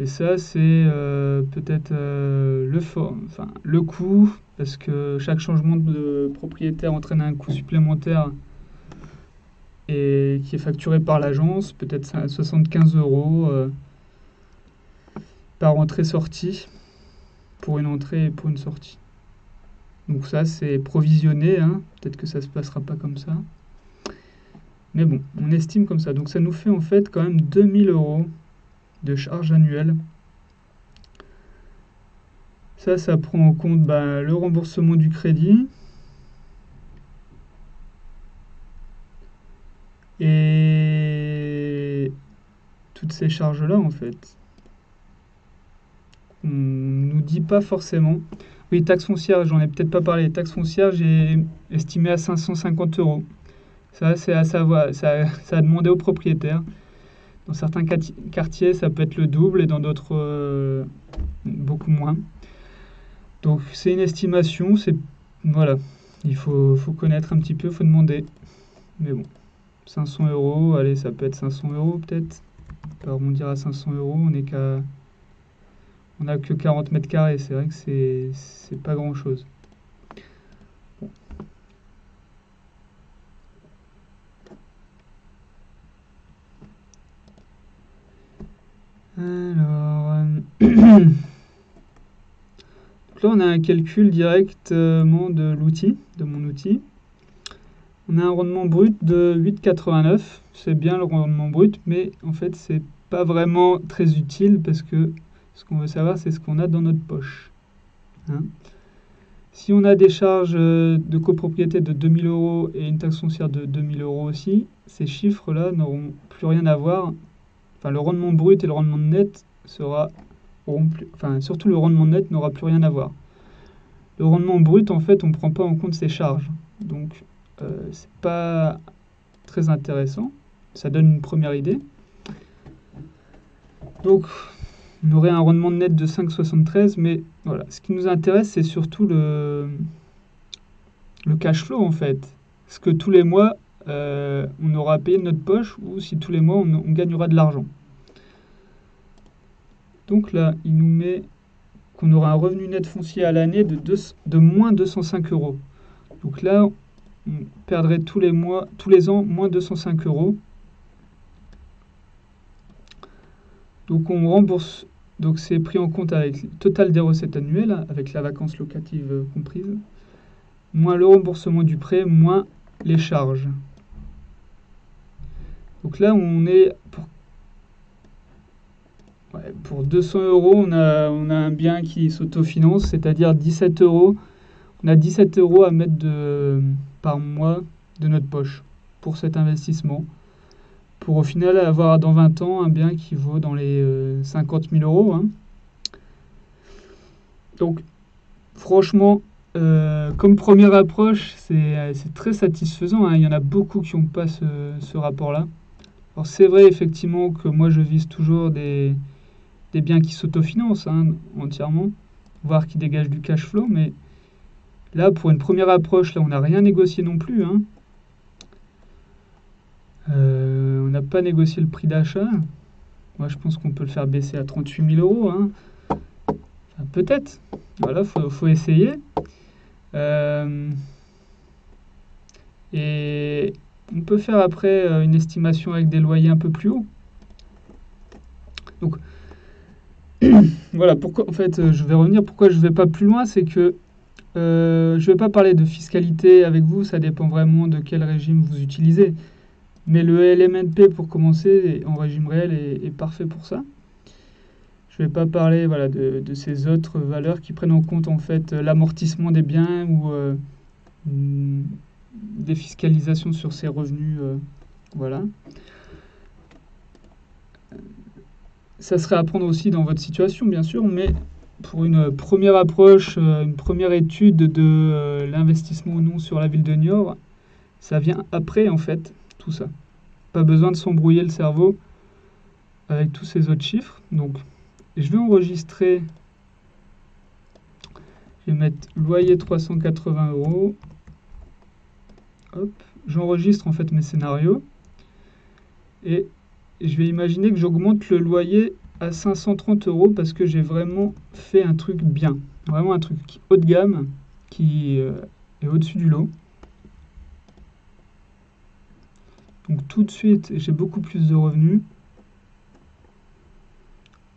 Et ça, c'est peut-être le coût, parce que chaque changement de propriétaire entraîne un coût supplémentaire et qui est facturé par l'agence, peut-être 75 € par entrée-sortie, pour une entrée et pour une sortie. Donc ça, c'est provisionné, hein. Peut-être que ça se passera pas comme ça. Mais bon, on estime comme ça. Donc ça nous fait en fait quand même 2000 € de charge annuelle. Ça prend en compte le remboursement du crédit et toutes ces charges-là en fait. On nous dit pas forcément. Oui, taxe foncière, j'en ai peut-être pas parlé. Taxe foncière, j'ai estimé à 550 €. Ça, c'est à savoir, ça a demandé au propriétaire. Dans certains quartiers, ça peut être le double et dans d'autres, beaucoup moins. Donc, c'est une estimation. Voilà, il faut connaître un petit peu, il faut demander. Mais bon, 500 €, allez, ça peut être 500 € peut-être. On peut arrondir à 500 €, on n'a que 40 mètres carrés, c'est vrai que c'est pas grand-chose. Bon. Alors, donc là on a un calcul directement de mon outil. On a un rendement brut de 8,89. C'est bien le rendement brut, mais en fait c'est pas vraiment très utile parce que ce qu'on veut savoir, c'est ce qu'on a dans notre poche. Hein. Si on a des charges de copropriété de 2000 € et une taxe foncière de 2000 € aussi, ces chiffres-là n'auront plus rien à voir. Enfin, le rendement brut et le rendement net surtout le rendement net n'aura plus rien à voir. Le rendement brut, en fait, on ne prend pas en compte ces charges. Donc, c'est pas très intéressant. Ça donne une première idée. Donc, on aurait un rendement net de 5,73, mais voilà. Ce qui nous intéresse, c'est surtout le cash flow, en fait. Est-ce que tous les mois, on aura payé de notre poche ou si tous les mois, on gagnera de l'argent. Donc là, il nous met qu'on aura un revenu net foncier à l'année de moins 205 €. Donc là, on perdrait tous les ans, moins 205 €. Donc on rembourse. Donc c'est pris en compte avec le total des recettes annuelles, avec la vacance locative comprise, moins le remboursement du prêt, moins les charges. Donc là, on est pour 200 €, on a un bien qui s'autofinance, c'est-à-dire 17 €. On a 17 € à mettre par mois de notre poche pour cet investissement. Pour au final avoir dans 20 ans un bien qui vaut dans les 50 000 €. Hein. Donc franchement, comme première approche, c'est très satisfaisant. Hein. Il y en a beaucoup qui n'ont pas ce rapport-là. Alors c'est vrai effectivement que moi je vise toujours des biens qui s'autofinancent entièrement, voire qui dégagent du cash flow, mais là pour une première approche, là on n'a rien négocié non plus. Hein. On n'a pas négocié le prix d'achat. Moi je pense qu'on peut le faire baisser à 38 000 €. Hein. Enfin, peut-être. Voilà, faut essayer. Et on peut faire après une estimation avec des loyers un peu plus hauts. Donc voilà, pourquoi en fait je vais revenir, pourquoi je ne vais pas plus loin, c'est que je ne vais pas parler de fiscalité avec vous, ça dépend vraiment de quel régime vous utilisez. Mais le LMNP pour commencer en régime réel est parfait pour ça. Je ne vais pas parler voilà, de ces autres valeurs qui prennent en compte en fait l'amortissement des biens ou des fiscalisations sur ces revenus. Voilà. Ça serait à prendre aussi dans votre situation, bien sûr, mais pour une première approche, une première étude de l'investissement ou non sur la ville de Niort, ça vient après, en fait, tout ça. Pas besoin de s'embrouiller le cerveau avec tous ces autres chiffres. Donc, je vais enregistrer. Je vais mettre loyer 380 €. Hop, j'enregistre en fait mes scénarios. Et je vais imaginer que j'augmente le loyer à 530 € parce que j'ai vraiment fait un truc bien. Vraiment un truc haut de gamme qui est au-dessus du lot. Donc tout de suite, j'ai beaucoup plus de revenus.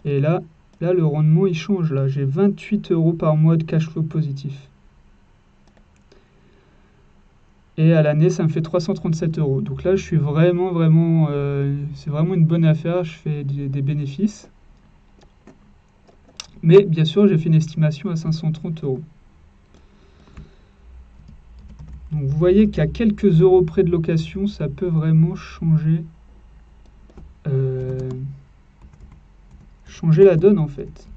Et là, le rendement, il change. Là, j'ai 28 € par mois de cash flow positif. Et à l'année, ça me fait 337 €. Donc là, je suis vraiment, c'est vraiment une bonne affaire. Je fais des bénéfices. Mais bien sûr, j'ai fait une estimation à 530 €. Donc vous voyez qu'à quelques euros près de location, ça peut vraiment changer la donne en fait.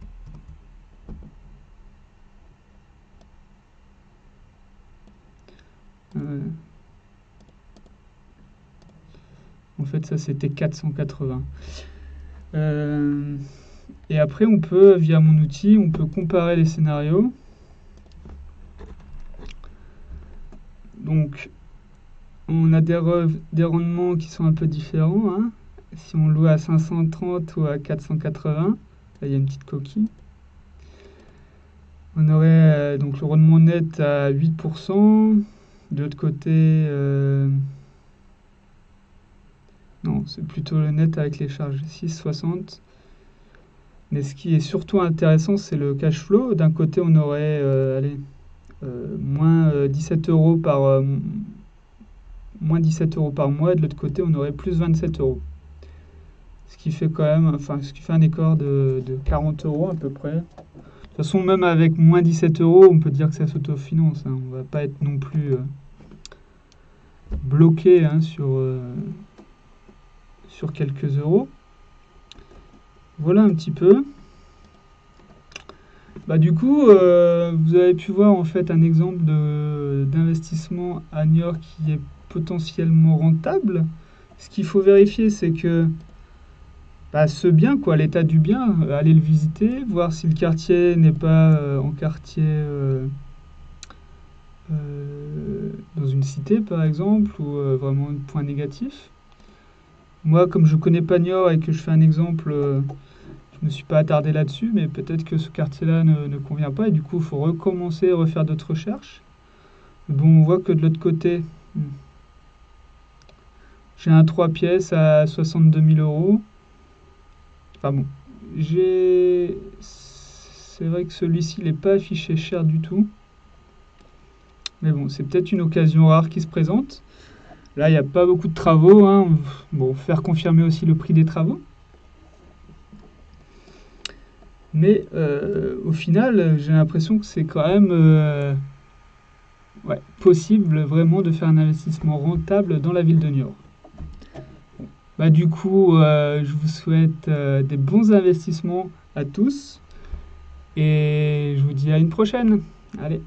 En fait, ça c'était 480. Et après, on peut, via mon outil, on peut comparer les scénarios. Donc, on a des rendements qui sont un peu différents. Hein. Si on loue à 530 ou à 480, là, il y a une petite coquille. On aurait donc le rendement net à 8%. De l'autre côté, non, c'est plutôt le net avec les charges, 6,60. Mais ce qui est surtout intéressant, c'est le cash flow. D'un côté, on aurait moins 17 € moins 17 € par mois. De l'autre côté, on aurait plus 27 €. Ce qui fait quand même, ce qui fait un écart de 40 € à peu près. De toute façon, même avec moins 17 €, on peut dire que ça s'autofinance. Hein. On ne va pas être non plus bloqué hein, sur quelques euros. Voilà un petit peu. Du coup, vous avez pu voir en fait un exemple d'investissement à Niort qui est potentiellement rentable. Ce qu'il faut vérifier, c'est que ce bien, quoi, l'état du bien, aller le visiter, voir si le quartier n'est pas en quartier dans une cité par exemple, ou vraiment un point négatif. Moi, comme je connais pas Niort et que je fais un exemple, je me suis pas attardé là-dessus, mais peut-être que ce quartier-là ne convient pas et du coup, il faut recommencer, refaire d'autres recherches. Bon, on voit que de l'autre côté, j'ai un 3 pièces à 62 000 €. Enfin bon, c'est vrai que celui-ci, il n'est pas affiché cher du tout. Mais bon, c'est peut-être une occasion rare qui se présente. Là, il n'y a pas beaucoup de travaux. Hein. Bon, faire confirmer aussi le prix des travaux. Mais au final, j'ai l'impression que c'est quand même possible vraiment de faire un investissement rentable dans la ville de Niort. Du coup, je vous souhaite des bons investissements à tous et je vous dis à une prochaine. Allez.